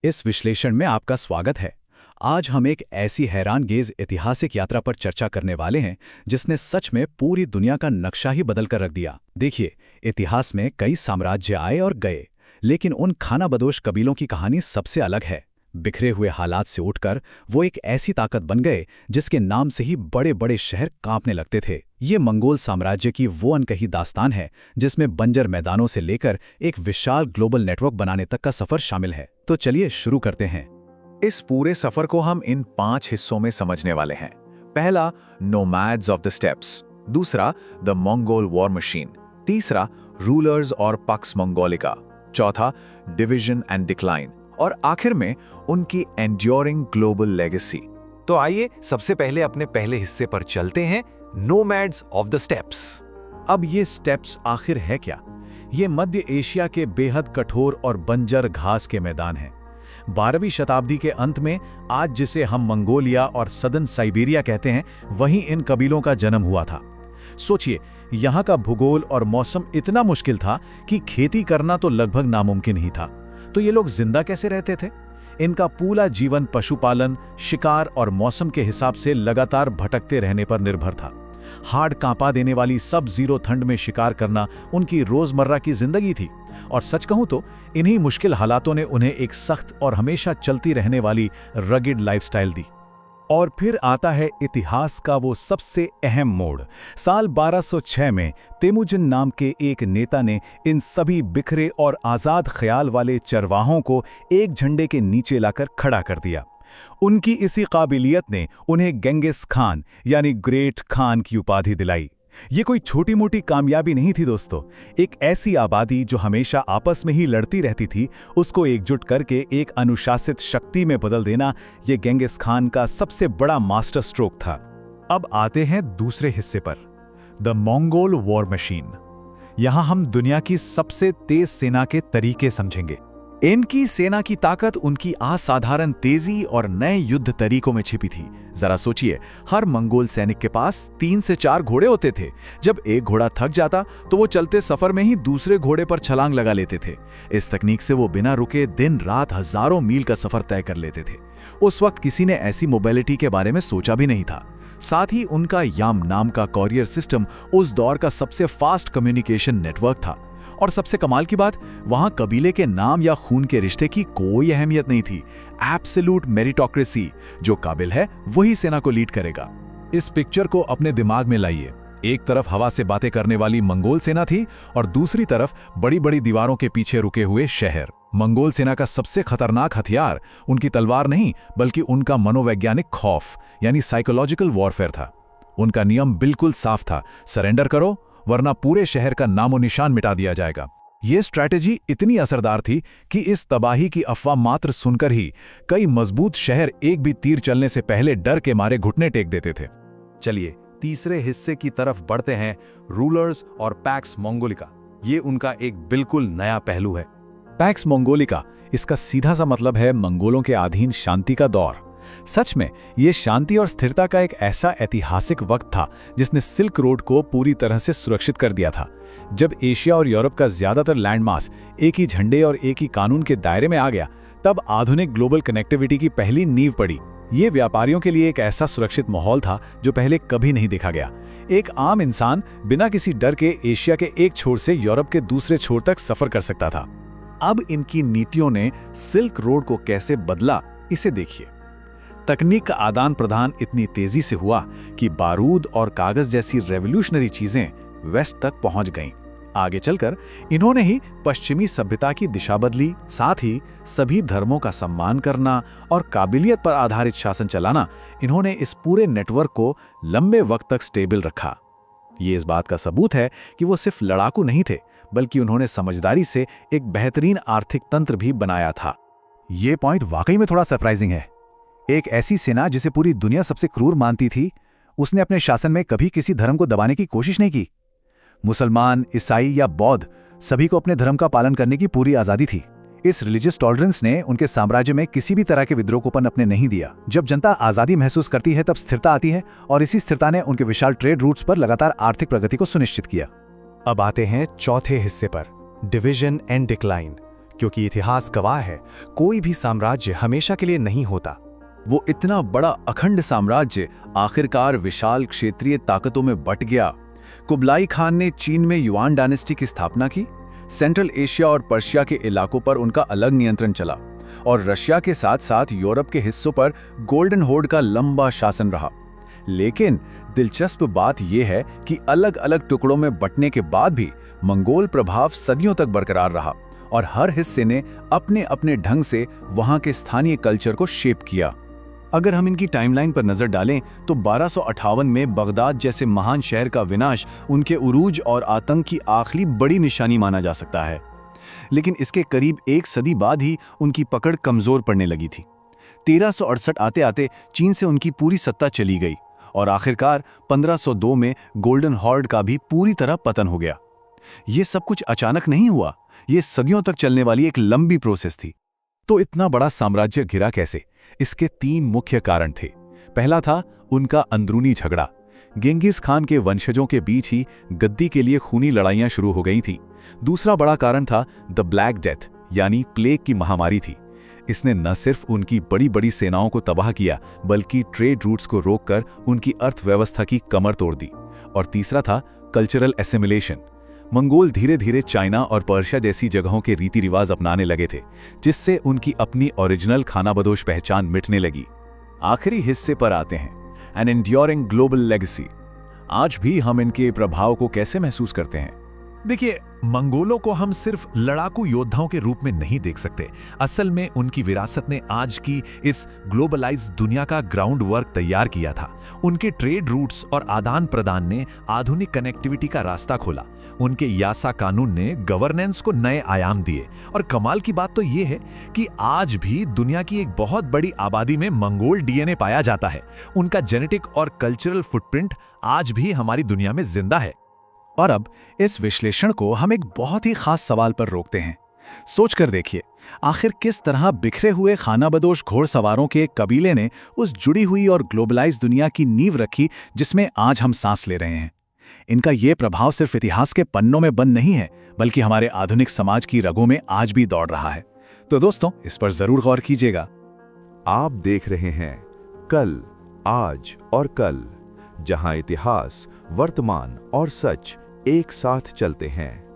इस विश्लेषण में आपका स्वागत है। आज हम एक ऐसी हैरानगेज ऐतिहासिक यात्रा पर चर्चा करने वाले हैं जिसने सच में पूरी दुनिया का नक्शा ही बदल कर रख दिया। देखिए, इतिहास में कई साम्राज्य आए और गए, लेकिन उन खानाबदोश कबीलों की कहानी सबसे अलग है। बिखरे हुए हालात से उठकर वो एक ऐसी ताकत बन गए जिसके नाम से ही बड़े बड़े शहर कांपने लगते थे। ये मंगोल साम्राज्य की वो अनकही दास्तान है जिसमें बंजर मैदानों से लेकर एक विशाल ग्लोबल नेटवर्क बनाने तक का सफर शामिल है। तो चलिए शुरू करते हैं। इस पूरे सफर को हम इन 5 हिस्सों में समझने वाले हैं। पहला, नोमैड्स ऑफ द स्टेप्स। दूसरा, द मंगोल वॉर मशीन। तीसरा, रूलर्स और पक्स मंगोलिका। चौथा, डिवीजन एंड डिक्लाइन। और आखिर में उनकी एंड्योरिंग ग्लोबल लेगेसी। तो आइए सबसे पहले अपने पहले हिस्से पर चलते हैं, नोमैड्स ऑफ द स्टेप्स। अब ये स्टेप्स आखिर है क्या? ये मध्य एशिया के बेहद कठोर और बंजर घास के मैदान हैं। 12वीं शताब्दी के अंत में आज जिसे हम मंगोलिया और सदर्न साइबेरिया कहते हैं, वहीं इन कबीलों का जन्म हुआ था। सोचिए, यहाँ का भूगोल और मौसम इतना मुश्किल था कि खेती करना तो लगभग नामुमकिन ही था। तो ये लोग जिंदा कैसे रहते थे? इनका पूरा जीवन पशुपालन, शिकार और मौसम के हिसाब से लगातार भटकते रहने पर निर्भर था। हाड़ कांपा देने वाली सब जीरो ठंड में शिकार करना उनकी रोजमर्रा की जिंदगी थी। और सच कहूं तो इन्हीं मुश्किल हालातों ने उन्हें एक सख्त और हमेशा चलती रहने वाली रगिड लाइफस्टाइल दी। और फिर आता है इतिहास का वो सबसे अहम मोड़। साल 1206 में तेमुजिन नाम के एक नेता ने इन सभी बिखरे और आज़ाद ख्याल वाले चरवाहों को एक झंडे के नीचे लाकर खड़ा कर दिया। उनकी इसी काबिलियत ने उन्हें गेंगिस खान यानी ग्रेट खान की उपाधि दिलाई। ये कोई छोटी मोटी कामयाबी नहीं थी दोस्तों। एक ऐसी आबादी जो हमेशा आपस में ही लड़ती रहती थी, उसको एकजुट करके एक अनुशासित शक्ति में बदल देना, ये गेंगिस खान का सबसे बड़ा मास्टर स्ट्रोक था। अब आते हैं दूसरे हिस्से पर, द मंगोल वॉर मशीन। यहां हम दुनिया की सबसे तेज सेना के तरीके समझेंगे। इनकी सेना की ताकत उनकी असाधारण तेजी और नए युद्ध तरीकों में छिपी थी। जरा सोचिए, हर मंगोल सैनिक के पास 3 से 4 घोड़े होते थे। जब एक घोड़ा थक जाता तो वो चलते सफर में ही दूसरे घोड़े पर छलांग लगा लेते थे। इस तकनीक से वो बिना रुके दिन रात हजारों मील का सफर तय कर लेते थे। उस वक्त किसी ने ऐसी मोबिलिटी के बारे में सोचा भी नहीं था। साथ ही उनका याम नाम का कॉरियर सिस्टम उस दौर का सबसे फास्ट कम्युनिकेशन नेटवर्क था। और सबसे कमाल की बात, वहां कबीले के नाम या खून के रिश्ते की कोई अहमियत नहीं थी। एब्सोल्यूट मेरिटोक्रेसी, जो काबिल है वही सेना को लीड करेगा। इस पिक्चर को अपने दिमाग में लाइए। एक तरफ हवा से बातें करने वाली मंगोल सेना थी और दूसरी तरफ बड़ी बड़ी दीवारों के पीछे रुके हुए शहर। मंगोल सेना का सबसे खतरनाक हथियार उनकी तलवार नहीं, बल्कि उनका मनोवैज्ञानिक खौफ यानी साइकोलॉजिकल वॉरफेयर था। उनका नियम बिल्कुल साफ था, सरेंडर करो वरना पूरे शहर का नामो निशान मिटा दिया जाएगा। यह स्ट्रैटेजी इतनी असरदार थी कि इस तबाही की अफवाह मात्र सुनकर ही कई मजबूत शहर एक भी तीर चलने से पहले डर के मारे घुटने टेक देते थे। चलिए तीसरे हिस्से की तरफ बढ़ते हैं, रूलर्स और पैक्स मंगोलिका। ये उनका एक बिल्कुल नया पहलू है। पैक्स मंगोलिका, इसका सीधा सा मतलब है मंगोलों के अधीन शांति का दौर। सच में ये शांति और स्थिरता का एक ऐसा ऐतिहासिक वक्त था जिसने सिल्क रोड को पूरी तरह से सुरक्षित कर दिया था। जब एशिया और यूरोप का ज्यादातर लैंडमास एक ही झंडे और एक ही कानून के दायरे में आ गया, तब आधुनिक ग्लोबल कनेक्टिविटी की पहली नींव पड़ी। ये व्यापारियों के लिए एक ऐसा सुरक्षित माहौल था जो पहले कभी नहीं देखा गया। एक आम इंसान बिना किसी डर के एशिया के एक छोर से यूरोप के दूसरे छोर तक सफर कर सकता था। अब इनकी नीतियों ने सिल्क रोड को कैसे बदला, इसे देखिए। तकनीक का आदान प्रदान इतनी तेजी से हुआ कि बारूद और कागज जैसी रेवोल्यूशनरी चीजें वेस्ट तक पहुंच गईं। आगे चलकर इन्होंने ही पश्चिमी सभ्यता की दिशा बदली। साथ ही सभी धर्मों का सम्मान करना और काबिलियत पर आधारित शासन चलाना, इन्होंने इस पूरे नेटवर्क को लंबे वक्त तक स्टेबल रखा। ये इस बात का सबूत है कि वो सिर्फ लड़ाकू नहीं थे, बल्कि उन्होंने समझदारी से एक बेहतरीन आर्थिक तंत्र भी बनाया था। ये पॉइंट वाकई में थोड़ा सरप्राइजिंग है। एक ऐसी सेना जिसे पूरी दुनिया सबसे क्रूर मानती थी, उसने अपने शासन में कभी किसी धर्म को दबाने की कोशिश नहीं की। मुसलमान, ईसाई या बौद्ध, सभी को अपने धर्म का पालन करने की पूरी आज़ादी थी। इस रिलीजियस टॉलरेंस ने उनके साम्राज्य में किसी भी तरह के विद्रोह को पनपने नहीं दिया। जब जनता आज़ादी महसूस करती है तब स्थिरता आती है, और इसी स्थिरता ने उनके विशाल ट्रेड रूट्स पर लगातार आर्थिक प्रगति को सुनिश्चित किया। अब आते हैं चौथे हिस्से पर, डिवीजन एंड डिक्लाइन। क्योंकि इतिहास गवाह है, कोई भी साम्राज्य हमेशा के लिए नहीं होता। वो इतना बड़ा अखंड साम्राज्य आखिरकार विशाल क्षेत्रीय ताकतों में बंट गया। कुबलाई खान ने चीन में युआन डायनेस्टी की स्थापना की, सेंट्रल एशिया और पर्शिया के इलाकों पर उनका अलग नियंत्रण चला, और रशिया के साथ साथ यूरोप के हिस्सों पर गोल्डन होर्ड का लंबा शासन रहा। लेकिन दिलचस्प बात यह है कि अलग अलग टुकड़ों में बंटने के बाद भी मंगोल प्रभाव सदियों तक बरकरार रहा, और हर हिस्से ने अपने अपने ढंग से वहां के स्थानीय कल्चर को शेप किया। अगर हम इनकी टाइमलाइन पर नजर डालें तो 1258 में बगदाद जैसे महान शहर का विनाश उनके उरूज और आतंक की आखिरी बड़ी निशानी माना जा सकता है। लेकिन इसके करीब एक सदी बाद ही उनकी पकड़ कमजोर पड़ने लगी थी। 1368 आते आते चीन से उनकी पूरी सत्ता चली गई, और आखिरकार 1502 में गोल्डन हॉर्ड का भी पूरी तरह पतन हो गया। ये सब कुछ अचानक नहीं हुआ, ये सदियों तक चलने वाली एक लंबी प्रोसेस थी। तो इतना बड़ा साम्राज्य घिरा कैसे? इसके 3 मुख्य कारण थे। पहला था उनका अंदरूनी झगड़ा। गेंगिस खान के वंशजों के बीच ही गद्दी के लिए खूनी लड़ाइयां शुरू हो गई थीं। दूसरा बड़ा कारण था द ब्लैक डेथ, यानी प्लेग की महामारी थी। इसने न सिर्फ उनकी बड़ी बड़ी सेनाओं को तबाह किया, बल्कि ट्रेड रूट्स को रोककर उनकी अर्थव्यवस्था की कमर तोड़ दी। और तीसरा था कल्चरल एसिमिलेशन। मंगोल धीरे धीरे चाइना और पर्शिया जैसी जगहों के रीति रिवाज अपनाने लगे थे, जिससे उनकी अपनी ओरिजिनल खानाबदोश पहचान मिटने लगी। आखिरी हिस्से पर आते हैं, एन एंड्योरिंग ग्लोबल लेगेसी। आज भी हम इनके प्रभाव को कैसे महसूस करते हैं? देखिए, मंगोलों को हम सिर्फ लड़ाकू योद्धाओं के रूप में नहीं देख सकते। असल में उनकी विरासत ने आज की इस ग्लोबलाइज्ड दुनिया का ग्राउंड वर्क तैयार किया था। उनके ट्रेड रूट्स और आदान प्रदान ने आधुनिक कनेक्टिविटी का रास्ता खोला। उनके यासा कानून ने गवर्नेंस को नए आयाम दिए। और कमाल की बात तो ये है कि आज भी दुनिया की एक बहुत बड़ी आबादी में मंगोल डीएनए पाया जाता है। उनका जेनेटिक और कल्चरल फुटप्रिंट आज भी हमारी दुनिया में जिंदा है। और अब इस विश्लेषण को हम एक बहुत ही खास सवाल पर रोकते हैं। सोचकर देखिए, आखिर किस तरह बिखरे हुए खानाबदोश घोड़सवारों के एक कबीले ने उस जुड़ी हुई और ग्लोबलाइज्ड दुनिया की नींव रखी जिसमें आज हम सांस ले रहे हैं। इनका ये प्रभाव सिर्फ इतिहास के पन्नों में बंद नहीं है, बल्कि हमारे आधुनिक समाज की रगों में आज भी दौड़ रहा है। तो दोस्तों, इस पर जरूर गौर कीजिएगा। आप देख रहे हैं कल, आज और कल, जहां इतिहास, वर्तमान और सच एक साथ चलते हैं।